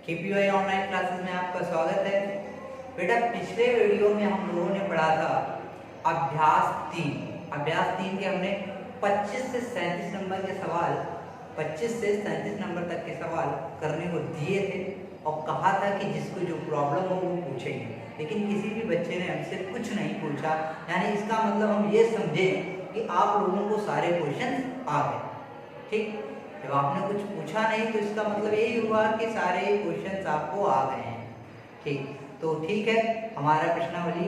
केपीवाई online classes में आपका स्वागत है। बेटा पिछले वीडियो में हम लोगों ने पढ़ा था अभ्यास 3 के हमने 25 से 37 नंबर के सवाल 25 से 37 नंबर तक के सवाल करने को दिए थे और कहा था कि जिसको जो प्रॉब्लम हो वो पूछेंगे, लेकिन किसी भी बच्चे ने हमसे कुछ नहीं पूछा। यानी इसका मतलब हम ये समझे कि आप लोगों को सारे क्वेश्चन आ गए। ठीक, जब आपने कुछ पूछा नहीं तो इसका मतलब यही हुआ कि सारे क्वेश्चंस आपको आ गए हैं। ठीक, तो ठीक है, हमारा प्रश्नावली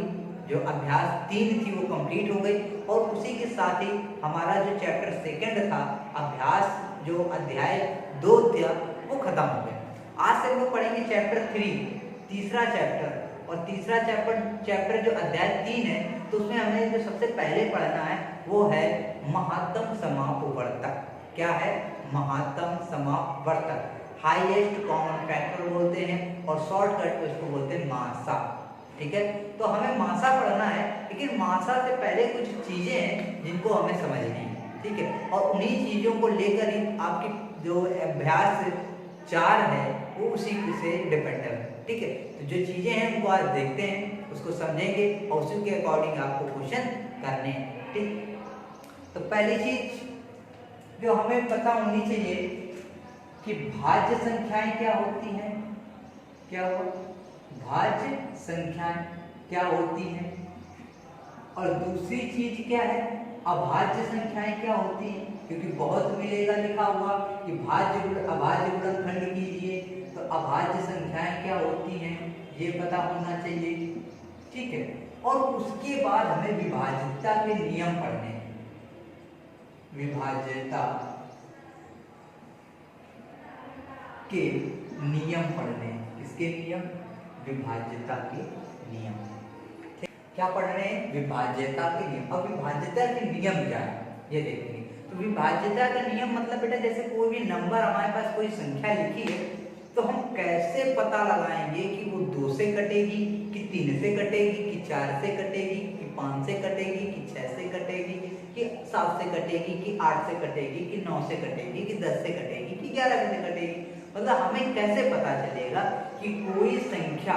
जो अभ्यास 3 थी वो कंप्लीट हो गई और उसी के साथ ही हमारा जो चैप्टर 2 था, अभ्यास जो अध्याय 2 था वो खत्म हो गया। आज से हम लोग पढ़ेंगे चैप्टर 3, तीसरा चैप्टर। और तीसरा चैप्टर जो अध्याय 3 है तो उसमें हमें जो सबसे पहले पढ़ना है वो है महत्तम समापवर्तक। क्या है? महत्तम समापवर्तक, हाईएस्ट कॉमन फैक्टर बोलते हैं और शॉर्टकट को इसको बोलते हैं मासा। ठीक है, तो हमें मासा पढ़ना है, लेकिन मासा से पहले कुछ चीजें हैं जिनको हमें समझनी है। ठीक है, और उन्हीं चीजों को लेकर ही आपकी जो अभ्यास 4 है वो उसी से डिपेंडेबल है। ठीक है, तो जो चीजें हैं उनको आज देखते हैं, उसको समझेंगे और उसी के अकॉर्डिंग आपको क्वेश्चन करने हैं। ठीक, तो पहली चीज जो हमें पता होनी चाहिए कि भाज्य संख्याएं क्या होती हैं। क्या हुआ? भाज्य संख्याएं क्या होती हैं। और दूसरी चीज क्या है? अभाज्य संख्याएं क्या होती हैं, क्योंकि बहुत मिलेगा लिखा हुआ कि अभाज्य गुणनखंड कीजिए, तो अभाज्य संख्याएं क्या होती हैं ये पता होना चाहिए। ठीक है, और उसके बाद हमें विभाज्यता के नियम पढ़ने हैं। विभाज्यता के नियम पढ़ने हैं। किसके नियम? विभाज्यता के नियम। क्या पढ़ रहे हैं? विभाज्यता के नियम। अब विभाज्यता के नियम क्या है ये देखेंगे। तो विभाज्यता का नियम मतलब बेटा जैसे कोई भी नंबर हमारे पास कोई संख्या लिखी है तो हम कैसे पता लगाएंगे कि वो 2 से कटेगी, कि 3 से कटेगी, कि 4 से कटेगी, कि 5 से कटेगी, कि 6 से कटेगी, कि 7 से कटेगी, कि 8 से कटेगी, कि 9 से कटेगी, कि 10 से कटेगी, कि 11 से कटेगी। मतलब हमें कैसे पता चलेगा कि कोई संख्या,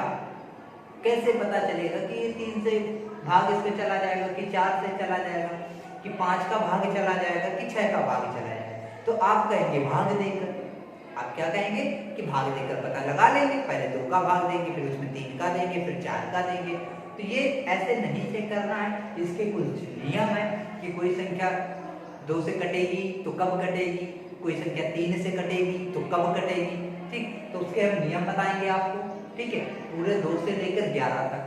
कैसे पता चलेगा कि ये 3 से भाग इस पे चला जाएगा, कि 4 से चला जाएगा, कि 5 का भाग चला जाएगा, कि 6 का भाग चला जाएगा। तो आप कहेंगे भाग देकर। आप क्या कहेंगे कि भाग देकर पता लगा लेंगे। पहले 2 का भाग देंगे, फिर उसमें 3 का देंगे, फिर 4 का देंगे। तो ये ऐसे नहीं चेक करना है, इसके कुछ नियम है कि कोई संख्या 2 से कटेगी तो कब कटेगी, कोई संख्या 3 से कटेगी तो कब कटेगी। ठीक, तो उसके हम नियम बताएंगे आपको। ठीक है, पूरे 2 से लेकर 11 तक।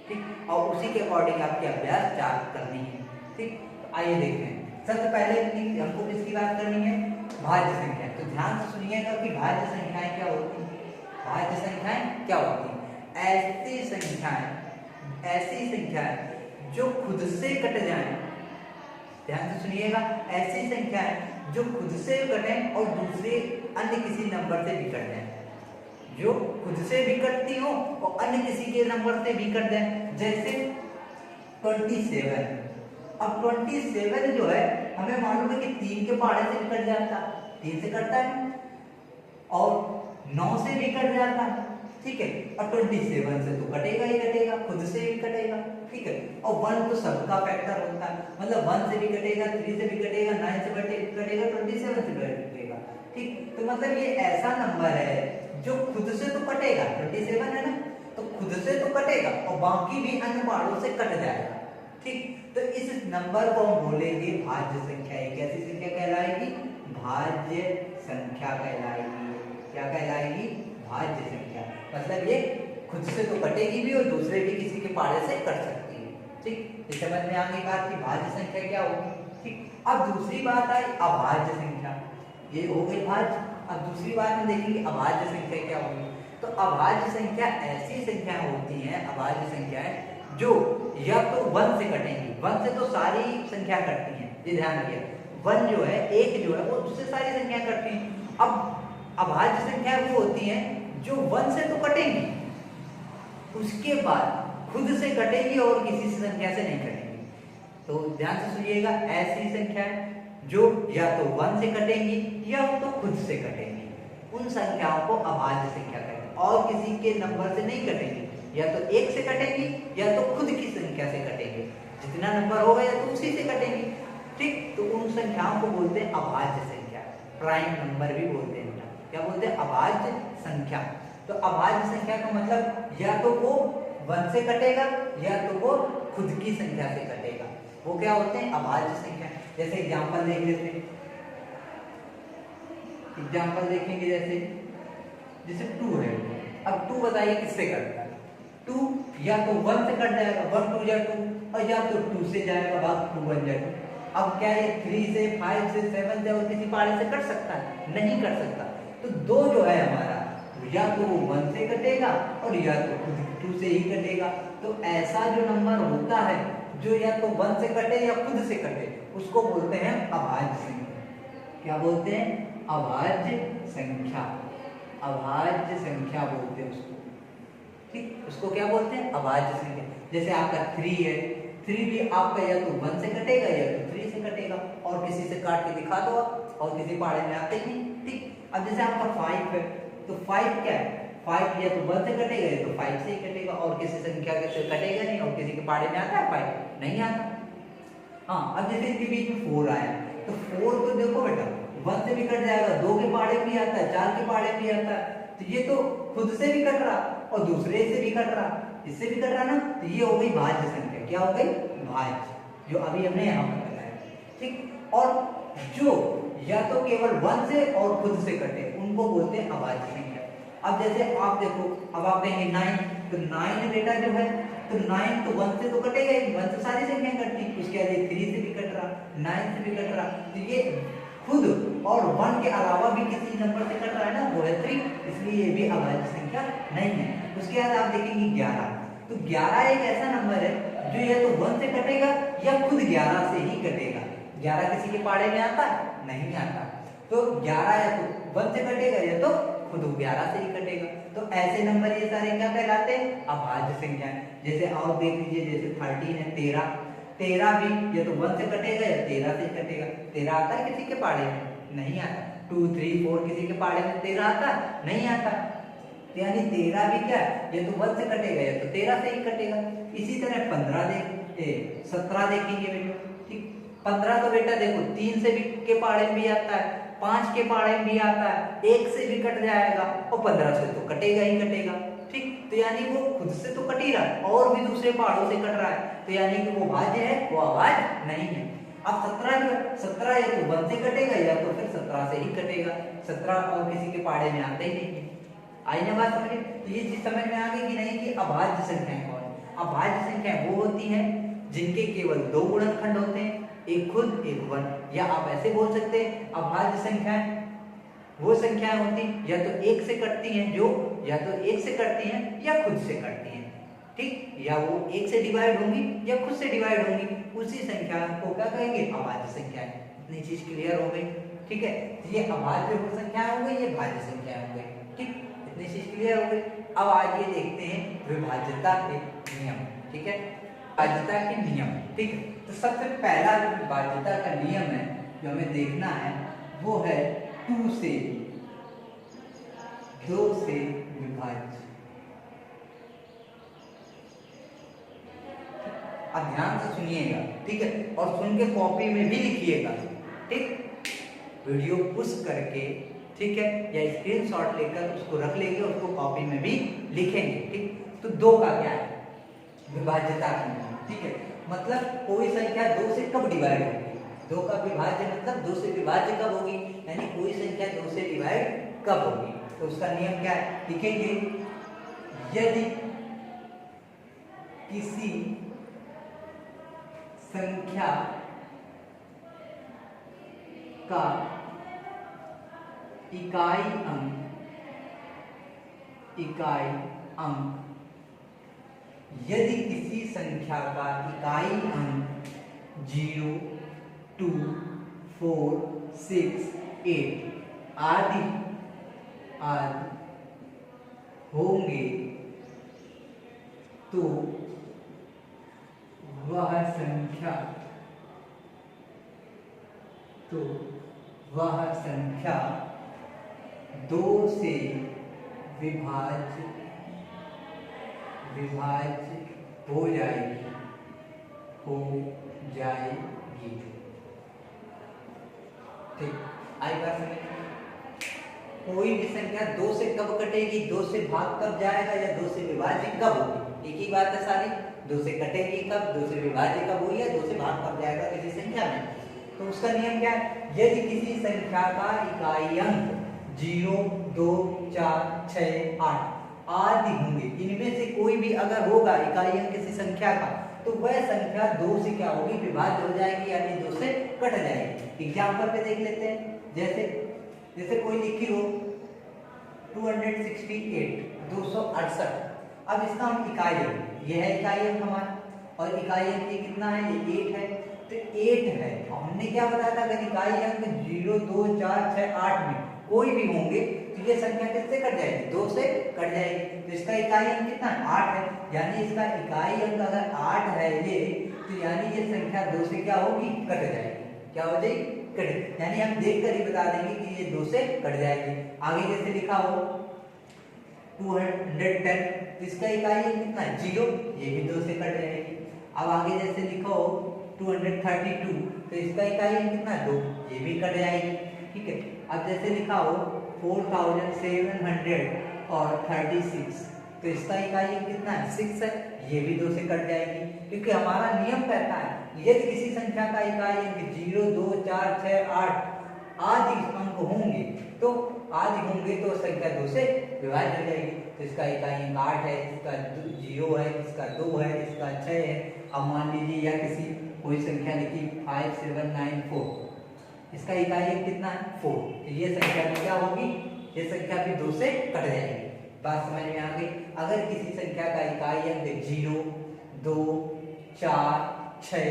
ठीक, और उसी के अकॉर्डिंग आपके अभ्यास 4 करनी है। ठीक, तो आइए देखते हैं। सबसे पहले हमको किसकी बात करनी है? भाज्य संख्या। तो ध्यान से सुनिएगा कि भाज्य संख्याएं क्या होती हैं। भाज्य संख्याएं क्या होती हैं? ऐसी संख्याएं जो खुद से कट जाएं। ध्यान से सुनिएगा, ऐसी संख्याएं जो खुद से कटें और दूसरे अन्य किसी नंबर से भी कट जाएं। जो खुद से भी कटती हो और अन्य किसी के नंबर से भी कट जाए। जैसे 27। अब 27 जो है हमें मालूम है कि 3 के पहाड़े से भी कट जाता है, 3 से कटता है, और 9 से भी कट जाता है। ठीक है, और 27 से तो कटेगा ही कटेगा, खुद से भी कटेगा। ठीक है, और 1 तो सबका फैक्टर होता है, मतलब 1 से भी कटेगा, 3 से भी कटेगा, 9 से कटेगा, 27 से भी कटेगा। ठीक, तो मतलब ये ऐसा नंबर है जो खुद से तो कटेगा, 27 है ना, तो खुद से तो कटेगा और बाकी भी अन्य पहाड़ों से कट जाएगा। ठीक, तो इस नंबर को हम बोलेंगे भाज्य संख्या। कैसी संख्या कहलाएगी? भाज्य संख्या कहलाएगी। क्या कहलाएगी? भाज्य संख्या। मतलब ये खुद से तो कटेगी भी और दूसरे भी किसी के पहाड़े से कट सकती है। ठीक, इस समझ में आगे बात की भाज्य संख्या क्या होगी। ठीक, अब दूसरी बात आई अभाज्य संख्या। ये हो गई भाज्य। अब दूसरी बात में देखेंगे अभाज्य संख्या क्या होगी। तो अभाज्य संख्या ऐसी संख्या होती हैं, अभाज्य संख्याएं जो या तो 1 से कटेंगी। 1 से तो सारी संख्या कटती हैं, ये ध्यान रखिए। 1 जो है, 1 जो है वो उससे सारी संख्या कटती हैं। अब अभाज्य संख्या वो होती हैं जो 1 से तो कटेंगी, उसके बाद खुद से कटेगी और किसी संख्या से नहीं कटेंगी। तो ध्यान से सुनिएगा, ऐसी संख्याएं जो या तो 1 से कटेंगी या तो खुद से कटेंगी, उन संख्याओं को अभाज्य संख्या कहते हैं। और किसी के नंबर से नहीं कटेंगे, या तो एक से कटेंगे या तो खुद की संख्या से कटेंगे। जितना नंबर होगा या तो उसी से कटेंगे। ठीक, तो उन संख्याओं को बोलते हैं अभाज्य संख्या, प्राइम नंबर भी बोलते हैं। क्या बोलते हैं? अभाज्य संख्या। तो अभाज्य संख्या का मतलब या तो वो 1 से कटेगा या तो वो खुद की संख्या से कटेगा, वो क्या होते हैं? अभाज्य संख्या। जैसे एग्जांपल देख लेते हैं, एग्जांपल देखेंगे जैसे 2 है। अब 2 बताइए किससे कटता है? 2 या तो 1 से कट जाएगा, 1 2 या 2, और या तो 2 से जाएगा, भाग 2 1 जा 2। अब क्या ये 3 से 5 से 7 से और किसी पारे से कट सकता है? नहीं कट सकता। तो 2 जो है हमारा, या तो वो 1 से कटेगा और या तो खुद 2 से ही कटेगा। तो ऐसा जो नंबर होता है जो या तो 1 से कटे या खुद से कटे, उसको बोलते हैं अभाज्य संख्या। क्या बोलते हैं? अभाज्य संख्या। अभाज्य संख्या बोलते हैं उसको। ठीक, उसको क्या बोलते हैं? अभाज्य संख्या। जैसे आपका 3 है, 3 भी आपका या तो 1 से कटेगा या तो 3 से कटेगा, और किसी से काट के दिखा दो आप, और किसी पहाड़े में आते ही नहीं। ठीक, अब जैसे आपका 5 है, तो 5 क्या है? 5 या तो 1 से कटेगा या तो 5 से ही कटेगा, और किसी संख्या से कटेगा नहीं, और किसी के पहाड़े में आता है 5? नहीं आता। हाँ, अब जैसे इसके बीच में 4 आया, तो 4 को देखो बेटा, 1 से भी कट जाएगा, 2 के पहाड़े भी आता है, 4 के पहाड़े भी आता है। तो ये तो खुद से भी कट रहा और दूसरे से भी कट रहा, इससे भी कट रहा ना, तो ये हो गई भाज्य संख्या। क्या हो गई? भाज्य, जो अभी हमने यहाँ पर बताया। ठीक, और जो या तो केवल 1 से और खुद से कटे, उनको बोलते हैं अभाज्य संख्या। अब जैसे आप देखो, अब आप कहेंगे 9, तो 9 बेटा जो है, तो 9 तो 1 से तो कटेगा ही, 1 से सारी संख्याएं कटती, उसके बाद 3 से भी कट रहा, 9 से भी कट रहा। तो ये खुद और 1 के अलावा भी किसी नंबर से कट रहा है ना, वो है 3, इसलिए ये भी अभाज्य संख्या नहीं है। उसके बाद आप देखेंगे 11, तो 11 एक ऐसा नंबर है जो या तो 1 से कटेगा या खुद 11 से ही कटेगा। 11 किसी के पहाड़े में आता है? नहीं आता। तो 11 या तो 1 से कटेगा या तो खुद 11 से ही कटेगा। तो ऐसे नंबर ये सारे क्या कहलाते हैं? अभाज्य संख्याएं। जैसे और देख लीजिए, जैसे 13 है, 13 भी या तो 1 से कटेगा या 13 से कटेगा। 13 आता है किसी के पहाड़े में? नहीं आता। 2 3 4 किसी के पहाड़े में 13 आता है? नहीं आता। तो यानी 13 भी क्या है? या तो 1 से कटेगा या तो 13 से ही कटेगा। इसी तरह 17 देखेंगे बेटा। ठीक, 15 तो बेटा देखो 3 से भी के पहाड़े में भी आता है, 5 के पहाड़े में भी आता है, 1 से भी कट जाएगा, और 15 से तो कटेगा ही कटेगा। ठीक, तो यानी वो खुद से तो कट ही रहा है और भी दूसरे पहाड़ों से कट रहा है, तो यानी कि वो भाज्य है, वो अभाज्य नहीं है। अब 17 या तो 1 से कटेगा या तो फिर 17 से ही कटेगा। 17 और किसी के पहाड़े में आते ही नहीं है। आई ना बात समझे? तो ये चीज समझ में आ गई कि नहीं कि अभाज्य संख्याएं कौन है? अभाज्य संख्याएं वो होती हैं जिनके केवल 2 गुणनखंड होते हैं, एक खुद एक 1, या आप ऐसे बोल सकते हैं अभाज्य संख्याएं वो संख्याएं होती या तो 1 से कटती हैं, जो या तो 1 से कटती हैं या खुद से कटती हैं। ठीक, या वो 1 से डिवाइड होंगी या खुद से डिवाइड होंगी, उसी संख्या को क्या कहेंगे? अभाज्य संख्याएं। इतनी चीज क्लियर हो गई? ठीक है, ये अभाज्य संख्याएं हो गई, ये भाज्य संख्याएं हो गई। ठीक, इतनी चीज क्लियर हो गई। अब आइए देखते हैं विभाज्यता के नियम। ठीक है, विभाज्यता के नियम। ठीक है, तो सबसे पहला जो विभाज्यता का नियम है जो हमें देखना है वो है 2 से विभाज्य। अब ध्यान से सुनिएगा, ठीक है, और सुन के कॉपी में भी लिखिएगा। ठीक, वीडियो पुश करके, ठीक है, या स्क्रीनशॉट लेकर उसको रख लेंगे, उसको कॉपी में भी लिखेंगे। ठीक, तो 2 का क्या है? विभाज्यता का नियम। ठीक है, मतलब कोई संख्या 2 से कब डिवाइड होगी? 2 का विभाज्य मतलब 2 से विभाज्य कब होगी, यानी कोई संख्या 2 से डिवाइड कब होगी। तो उसका नियम क्या है? लिखेंगे, यदि किसी संख्या का इकाई अंक यदि किसी संख्या का इकाई अंक 0 2 4 6 8 आदि होंगे तो वह संख्या 2 से विभाज्य हो जाएगी, ठीक। आई बात समझ में? कोई भी संख्या 2 से कब कटेगी, 2 से भाग कब जाएगा या 2 से विभाज्य कब होगी, एक ही बात है सारी। 2 से कटेगी कब, 2 से विभाज्य कब हुई है, 2 से भाग कब जाएगा किसी संख्या में। तो उसका नियम क्या है, यदि किसी संख्या का इकाई अंक 0, 2, 4, 6, 8 आदि होंगे, इनमें से कोई भी अगर होगा इकाई अंक किसी संख्या का, तो वह संख्या 2 से क्या होगी, विभाज्य हो जाएगी, यानी 2 से कट जाएगी। एग्जाम्पल पे देख लेते हैं, जैसे कोई लिखी हो 268, 268। अब इसका हम इकाई अंक, यह है इकाई अंक हमारा, और इकाई अंक ये कितना है, ये 8 है। तो 8 है, और हमने क्या बताया था, अगर इकाई अंक 0, 2, 4, 6, 8 में कोई भी होंगे तो ये संख्या किससे कट जाएगी, 2 से कट जाएगी। तो इसका इकाई अंक कितना है, 8 है, यानी इसका इकाई अंक अगर 8 है ये, तो यानी ये संख्या 2 से क्या होगी, कट जाएगी। क्या हो जाएगी, कट। यानी हम देखकर ही बता देंगे कि ये 2 से कट जाएगी। आगे जैसे लिखा हो 210, तो इसका इकाई अंक कितना है, 0, ये भी 2 से कट जाएगी। अब आगे जैसे लिखा हो 232, तो इसका इकाई अंक कितना है, 2, ये भी कट जाएगी, ठीक है। अब जैसे लिखा हो 4736, तो इसका इकाई अंक कितना है, 6 है, ये भी 2 से कट जाएगी, क्योंकि हमारा नियम कहता है यदि किसी संख्या का इकाई अंक 0, 2, 4, 6, 8 आदि अंक होंगे, तो संख्या 2 से विभाज्य हो जाएगी। तो इसका इकाई अंक 8 है, इसका 0 है, इसका 2 है, इसका 6 है। अब मान लीजिए या किसी कोई संख्या लिखी 5794, इसका इकाई अंक कितना है, 4, तो ये संख्या भी क्या होगी, ये संख्या भी 2 से कट जाएगी। बात समझ में आ गई। अगर किसी संख्या का इकाई अंक 0, 2, 4, 6,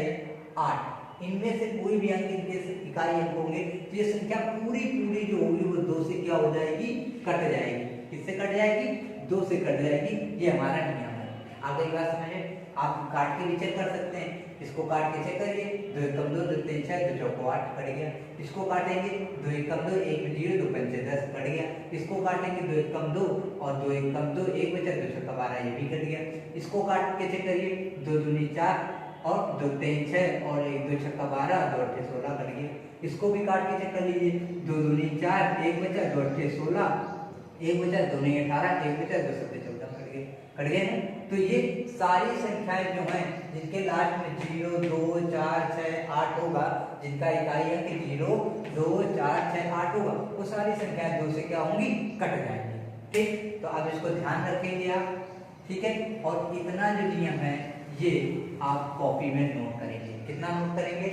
8 इनमें से कोई भी अंक इनके इकाई अंक होंगे, तो ये संख्या पूरी जो होगी वो 2 से क्या हो जाएगी, कट जाएगी। किससे कट जाएगी, 2 से कट जाएगी। ये हमारा नियम है। आगे बात समझे, आप काट के भी चेक कर सकते हैं। इसको काट के चेक करिए, 2 एकम 2, 2 3 6, 2 चौको 8 कट गया। इसको काटेंगे 2 एकम 2, 1 0, 2 पंचे 10 कट गया। इसको काटेंगे 2 एकम 2 और 2 एकम 2, 1 बचा 2 छक्का 12, ये भी कट गया। इसको काट के चेक करिए, 2 दूनी 4 और 2 3 6 और 1 2 छक्का 12, 2 8 16 कट गया। इसको भी काट के चेक कर लीजिए, 2 दूनी 4, 1 बचा 2 8 16, 1 बचा 2 9 18, 1 बचा 2 7 14 कट गए हैं। तो ये सारी संख्याएं जो हैं जिनके लास्ट में 0, 2, 4, 6, 8 होगा, जिनका इकाई अंक 0, 2, 4, 6, 8 होगा, वो सारी संख्याएं 2 से क्या होंगी, कट जाएंगी। ठीक, तो अब इसको ध्यान रखेंगे आप, ठीक है। और इतना जो नियम है ये आप कॉपी में नोट करेंगे। कितना नोट करेंगे,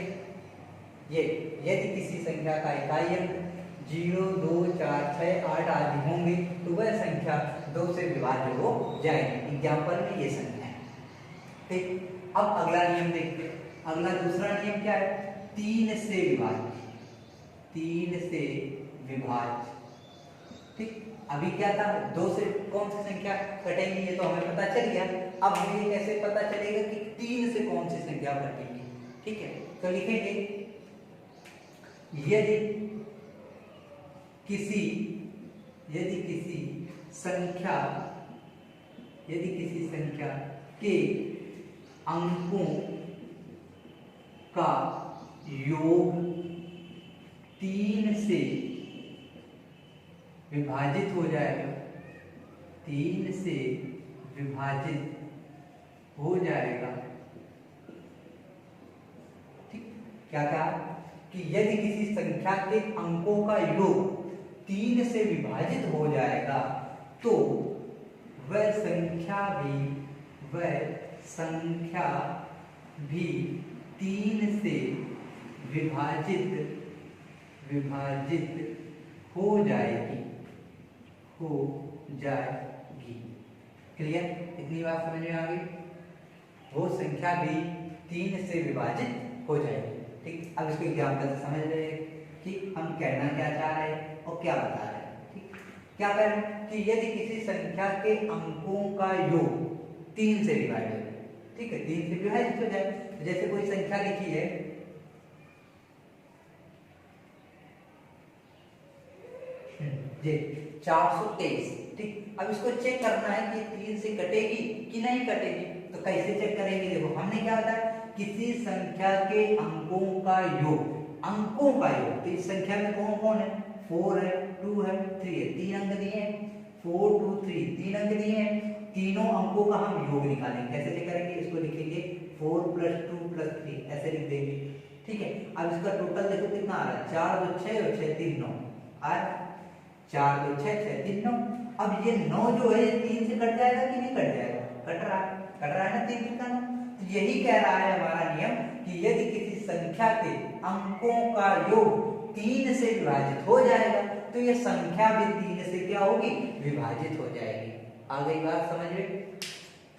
ये यदि किसी संख्या का इकाई अंक 0, 2, 4, 6, 8 आदि होंगे, तो वह संख्या 2 से विभाज्य हो जाएगी। एग्जाम्पल में ये संख्या है। ठीक, अब अगला नियम देखते हैं। अगला दूसरा नियम क्या है, 3 से विभाज्य। 3 से विभाज्य, ठीक। अभी क्या था, 2 से कौन सी संख्या कटेंगी ये तो हमें पता चल गया। अब हमें ये कैसे पता चलेगा कि 3 से कौन सी संख्या कटेंगी। ठीक है, तो लिखेंगे यदि किसी संख्या के अंकों का योग 3 से विभाजित हो जाएगा, 3 से विभाजित हो जाएगा। ठीक, क्या कहा कि यदि किसी संख्या के अंकों का योग 3 से विभाजित हो जाएगा, तो वह संख्या भी 3 से विभाजित हो जाएगी। क्लियर, इतनी बात समझ में आ गई। वो संख्या भी 3 से विभाजित हो जाएगी। ठीक, अब इसको एग्जाम्पल से समझ रहे हैं कि हम कहना क्या चाह रहे हैं और क्या बता रहे हैं। ठीक, क्या कह रहे हैं कि यदि किसी संख्या के अंकों का योग 3 से विभाजित हो जाए, ठीक है, 3 से विभाजित हो जाए। जैसे कोई संख्या लिखी है 1 ये 423। ठीक, अब इसको चेक करना है कि 3 से कटेगी कि नहीं कटेगी। तो कैसे चेक करेंगे, देखो हमने क्या बताया, किसी संख्या के अंकों का योग, अंकों का योग। तो इस संख्या में कौन कौन है, 4 है, 2 है, 3 है, 3 अंक दिए हैं, 4 2 3 3 अंक दिए हैं। तीनों अंकों का हम योग निकालेंगे। कैसे चेक करेंगे, इसको लिखेंगे 4 + 2 + 3 ऐसे लिख देंगे। ठीक है, अब इसका टोटल देखो कितना आ रहा है, 4 2 6 और 6 3 9, और 4 2 6 6 3 9। अब ये 9 जो है ये 3 से कट जाएगा कि नहीं कट जाएगा, कट रहा है ना 3 का 9। तो यही कह रहा है हमारा नियम कि यदि किसी संख्या के अंकों का योग 3 से विभाजित हो जाएगा तो ये संख्या भी 3 से क्या होगी, विभाजित हो जाएगी। आ गई बात समझ में।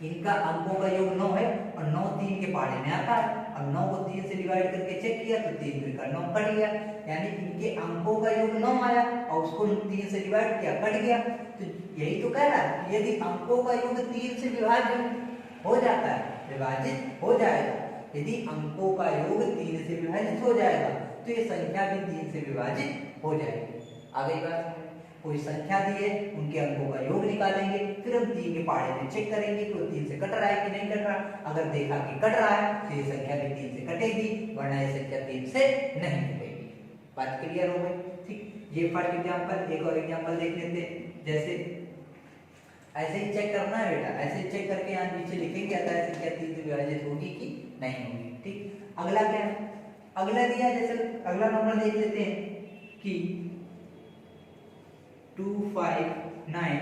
इनका अंकों का योग 9 है और 9 3 के पहाड़े में आता है। अब 9 को 3 से डिवाइड करके चेक किया तो 3 का 9 कट गया, यानी इनके अंकों का योग 9 आया और उसको 3 से डिवाइड किया, कट गया। तो यही तो कह रहा है कि यदि अंकों का योग 3 से विभाजित हो जाता है, विभाजित हो जाएगा, यदि अंकों का योग 3 से विभाजित हो जाएगा तो ये संख्या भी 3 से विभाजित हो जाएगी। आ गई बात। कोई संख्या दी है, उनके अंकों का योग निकालेंगे, फिर हम 3 के पहाड़े में चेक करेंगे कि वो 3 से कट रहा है कि नहीं कट रहा। अगर देखा कि कट रहा है तो ये संख्या भी 3 से कटेगी, वरना ये संख्या 3 से नहीं कटेगी। बात क्लियर हो गई। ठीक, ये फर्स्ट एग्जांपल। एक और एग्जांपल देख लेते हैं। जैसे ऐसे ही चेक करना है बेटा, ऐसे ही चेक करके यहाँ नीचे लिखेंगे अतः संख्या 3 से विभाजित होगी कि नहीं होगी। ठीक, अगला क्या है, अगला दिया, जैसे अगला नंबर देख लेते हैं कि 2 5 9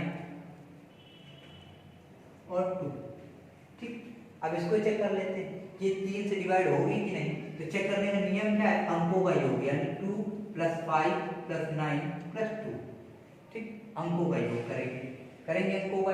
और 2। ठीक, अब इसको चेक कर लेते हैं कि ये 3 से डिवाइड होगी कि नहीं। तो चेक करने का नियम क्या है, अंकों का योग, यानी 2 + 5 + 9 + 2। ठीक, अंकों का योग करेंगे अंकों का।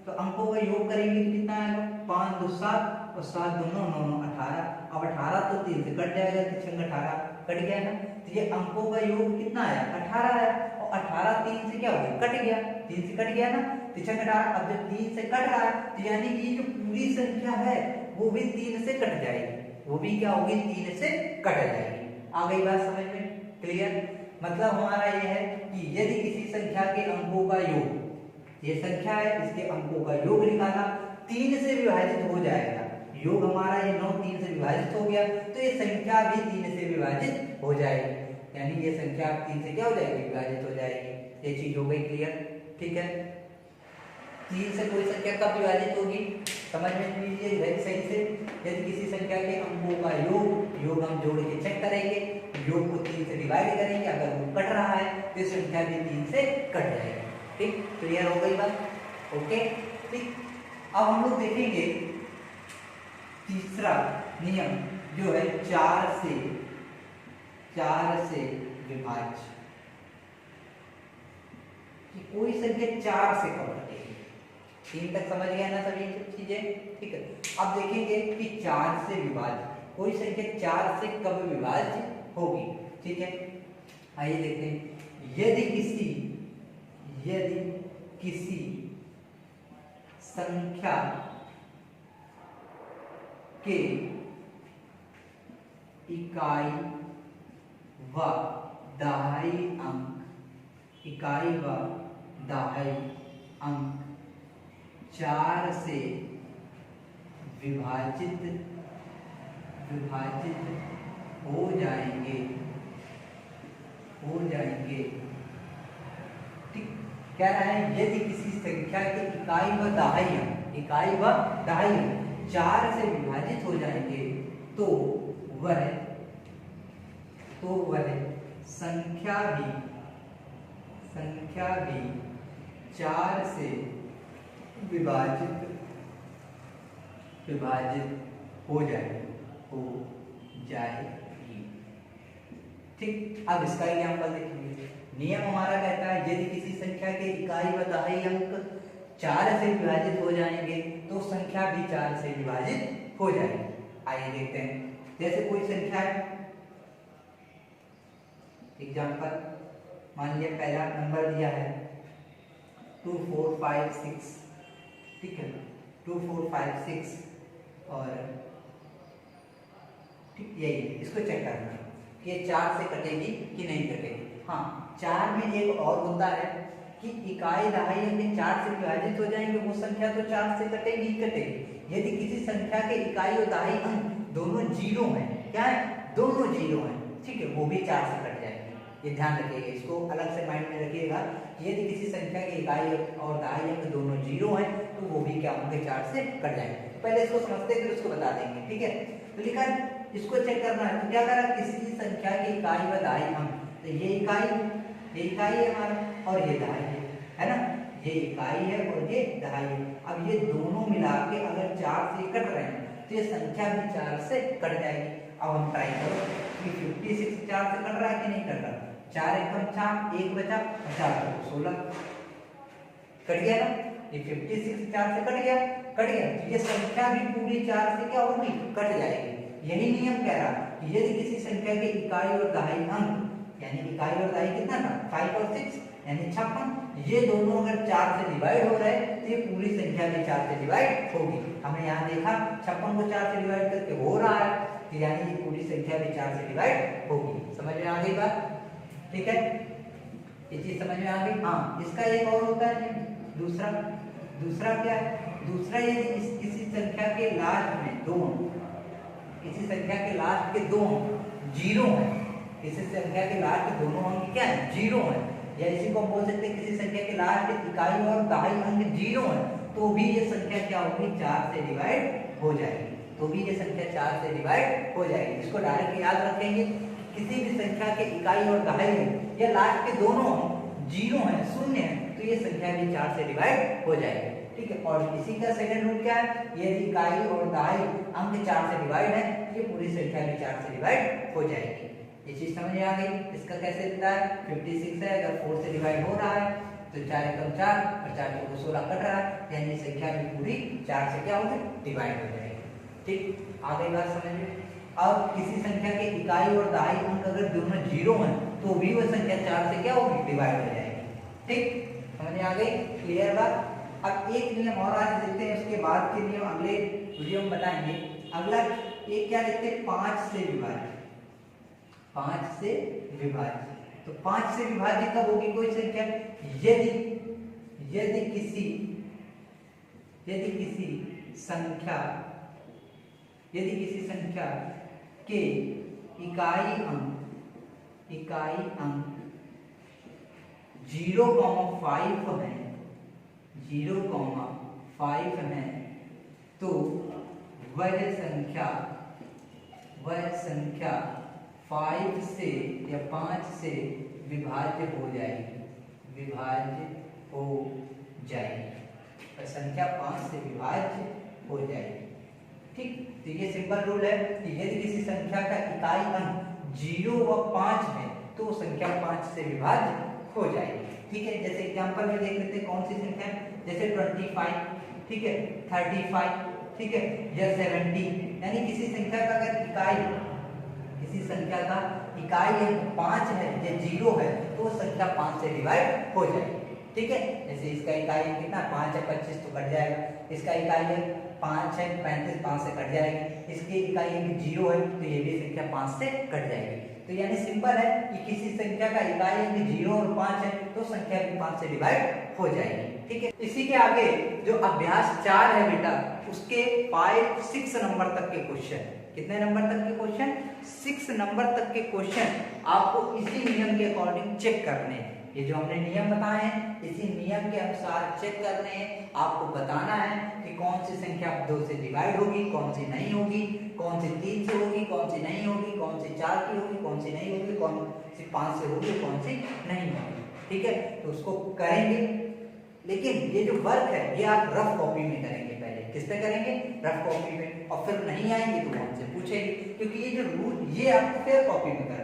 तो अंकों का योग करेंगे तो कितना आएगा, 5 2 7 और 7 2 9 9 9 18। अब 18 तो 3 से कट जाएगा, तो 6 18 कट गया ना। तो ये अंकों का योग कितना आया, 18 आया। 18 3 से क्या हो गया, कट गया, 3 से कट गया ना। 3 18, अब जब 3 से कट रहा है तो यानी कि जो पूरी संख्या है वो भी 3 से कट जाएगी, वो भी क्या होगी, 3 से कट जाएगी। आ गई बात समझ में, क्लियर। मतलब हमारा ये है कि यदि किसी संख्या के अंकों का योग, ये संख्या है, इसके अंकों का योग निकाला, 3 से विभाजित हो जाएगा। योग हमारा ये 9 3 से विभाजित हो गया तो ये संख्या भी 3 से विभाजित हो जाएगी, यानी ये संख्या 3 से क्या हो जाएगी, विभाजित हो जाएगी। ये चीज हो गई क्लियर। ठीक है, 3 से कोई संख्या कब विभाजित होगी, समझ में लीजिए सही से। यदि किसी संख्या के अंकों का योग हम जोड़ के चेक करेंगे, योग को 3 से डिवाइड करेंगे, अगर वो कट रहा है तो संख्या भी 3 से कट जाएगी। ठीक, क्लियर हो गई बात, ओके। ठीक, अब हम लोग देखेंगे तीसरा नियम जो है 4 से विभाज्य, कि कोई संख्या 4 से कब कटेगी। 3 तक समझ गया ना सभी चीजें, ठीक है। अब देखेंगे कि 4 से विभाज्य, कोई संख्या 4 से कब विभाज्य होगी। ठीक है, आइए देखते हैं। यदि किसी संख्या के इकाई व दहाई अंक 4 से विभाजित हो जाएंगे। ठीक, कह रहा है यदि किसी संख्या के इकाई व दहाई अंक 4 से विभाजित हो जाएंगे तो वह संख्या भी 4 से विभाजित हो जाएगी। ठीक, अब इसका एग्जांपल देखेंगे। नियम हमारा कहता है यदि किसी संख्या के इकाई व दहाई अंक 4 से विभाजित हो जाएंगे तो संख्या भी 4 से विभाजित हो जाएगी। आइए देखते हैं। जैसे कोई संख्या है, एग्जांपल मान लिया पहला नंबर दिया है 2 4 5 6। ठीक है, 2 4 5 6 और ठीक यही, इसको चेक करना कि ये 4 से कटेगी कि नहीं कटेगी। हाँ, चार में एक और होता है कि इकाई दहाई अंक 4 से विभाजित हो जाएंगे, वो संख्या तो 4 से कटेगी ही कटेगी। यदि किसी संख्या के इकाई और दहाई अंक दोनों जीरो हैं, क्या है, दोनों जीरो हैं, ठीक है, वो भी 4 से कट जाएंगे। ये ध्यान रखिएगा, इसको अलग से माइंड में रखिएगा। यदि किसी संख्या की इकाई और दहाई अंक दोनों जीरो हैं तो वो भी क्या होंगे, 4 से कट जाएंगे। पहले इसको समझते फिर उसको बता देंगे, ठीक है। तो लिखा इसको चेक करना है, तो क्या करा, किसी संख्या की इकाई व दहाई अंक, तो ये इकाई है हमारा और ये दहाई है ना, ये इकाई है और ये दहाई है। अब ये दोनों मिला के अगर 4 से कट रहे हैं तो ये संख्या भी 4 से कट जाएगी। अब हम ट्राई करो कि 56 4 से कट रहा है कि नहीं कट रहा। 4 एकम 4, 1 बचा, 4 तो 16 कट गया ना। ये 56 4 से कट गया। तो ये संख्या भी पूरी 4 से क्या होगी, कट जाएगी। यही नियम कह रहा कि यदि किसी संख्या के इकाई और दहाई अंक, यानी इकाई और दहाई कितना था, 5 और 6 यानी 56, ये दोनों अगर 4 से डिवाइड हो रहे हैं तो ये पूरी संख्या भी 4 से डिवाइड होगी। हमने यहाँ देखा 56 को 4 से डिवाइड करके हो रहा है, तो यानी ये पूरी संख्या भी 4 से डिवाइड होगी। समझ में आ गई बात, ठीक है, ये चीज समझ में आ गई। हाँ, इसका एक और होता है दूसरा क्या है, दूसरा ये किसी संख्या के लास्ट में दो, किसी संख्या के लास्ट के दो जीरो है, किसी संख्या के लास्ट के दोनों अंक क्या है, जीरो है, या इसी को हम बोल सकते हैं किसी संख्या के लास्ट के इकाई और दहाई अंक जीरो है, तो भी ये संख्या क्या होगी, 4 से डिवाइड हो जाएगी। तो भी ये संख्या 4 से डिवाइड हो जाएगी। इसको डायरेक्ट याद रखेंगे, किसी भी संख्या के इकाई और दहाई या लास्ट के दोनों जीरो है, शून्य है, तो ये संख्या भी 4 से डिवाइड हो जाएगी, ठीक है। और इसी का सेकंड रूल क्या है, यदि इकाई और दहाई अंक 4 से डिवाइड है, ये पूरी संख्या भी 4 से डिवाइड हो जाएगी। ये चीज समझ में आ गई। इसका कैसे दिखता है, 56 है, अगर 4 से डिवाइड हो रहा है तो 4 एकम 4 और 4 चौको 16 कट रहा है, यानी संख्या भी पूरी 4 से क्या होगी, डिवाइड हो जाएगी। ठीक, आ गई बात समझ में। अब किसी संख्या के इकाई और दहाई अंक अगर दोनों जीरो हैं तो भी वो संख्या 4 से क्या होगी, डिवाइड हो जाएगी। ठीक, समझ में आ गई, क्लियर बात। अब एक नियम और आज देखते हैं, उसके बाद के नियम अगले वीडियो में बताएंगे। अगला एक क्या देखते हैं, 5 से विभाज्य। 5 से विभाज्य, तो 5 से विभाज्य कब होगी कोई संख्या, यदि किसी संख्या के इकाई अंक 0,5 है, 0,5 है, तो वह संख्या 5 से या 5 से विभाज्य हो जाएगी, और संख्या 5 से विभाज्य हो जाएगी। ठीक, तो ये सिंपल रूल है कि यदि किसी संख्या का इकाई अंक 0 व 5 है तो संख्या 5 से विभाज्य हो जाएगी। ठीक है, जैसे एग्जांपल में देख लेते हैं कौन सी संख्या, जैसे 25, ठीक है, 35, ठीक है, या 70, यानी किसी संख्या का अगर इकाई अंक 5 है या 0 है तो संख्या 5 से डिवाइड हो जाएगी। ठीक है, जैसे इसका इकाई अंक कितना 5 है, 25 तो कट जाएगा, इसका इकाई अंक 5 है, 35 5 से कट जाएगी, इसकी इकाई अंक 0 है तो ये भी संख्या 5 से कट जाएगी। तो यानी सिंपल है कि किसी संख्या का इकाई अंक 0 और 5 है तो संख्या भी 5 से डिवाइड हो जाएगी। ठीक है, इसी के आगे जो अभ्यास 4 है बेटा, उसके 6 नंबर तक के क्वेश्चन, कितने नंबर तक के क्वेश्चन, 6 नंबर तक के क्वेश्चन आपको इसी नियम के अकॉर्डिंग चेक करने हैं। ये जो हमने नियम बताए हैं इसी नियम के अनुसार चेक करने हैं, आपको बताना है कि कौन सी संख्या 2 से डिवाइड होगी, कौन सी नहीं होगी, कौन सी 3 से होगी, कौन सी नहीं होगी, कौन सी 4 की होगी, कौन सी नहीं होगी, कौन सी 5 से होगी, कौन सी नहीं होगी। ठीक है, तो उसको करेंगे, लेकिन ये जो वर्क है ये आप रफ कॉपी में करेंगे, पहले किस पे करेंगे, रफ कॉपी में, और फिर नहीं आएंगे तो हमसे पूछेंगे, क्योंकि ये जो रूल ये आपको फेयर कॉपी में करना है।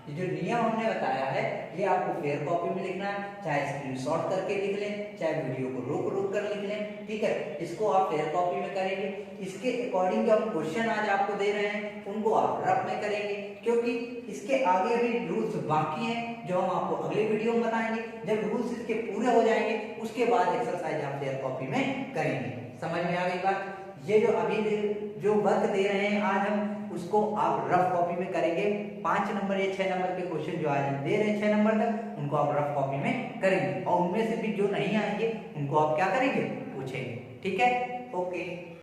ये जो नियम हमने बताया है ये आपको फेयर कॉपी में लिखना है, चाहे स्क्रीनशॉट करके लिख लें, चाहे वीडियो को रोक कर लिख लें। ठीक है, इसको आप फेयर कॉपी में करेंगे। इसके अकॉर्डिंग जो हम क्वेश्चन आज आपको दे रहे हैं उनको आप रफ में करेंगे, क्योंकि इसके आगे भी रूल्स बाकी हैं जो हम आपको अगले वीडियो में बताएंगे। जब रूल्स इसके पूरे हो जाएंगे उसके बाद एक्सरसाइज आप फेयर कॉपी में करेंगे। समझ में आ गई बात। ये जो अभी जो वर्क दे रहे हैं आज हम, उसको आप रफ कॉपी में करेंगे। 5 नंबर या 6 नंबर के क्वेश्चन जो आज हम दे रहे हैं 6 नंबर तक, उनको आप रफ कॉपी में करेंगे और उनमें से भी जो नहीं आएंगे उनको आप क्या करेंगे, पूछेंगे। ठीक है, ओके।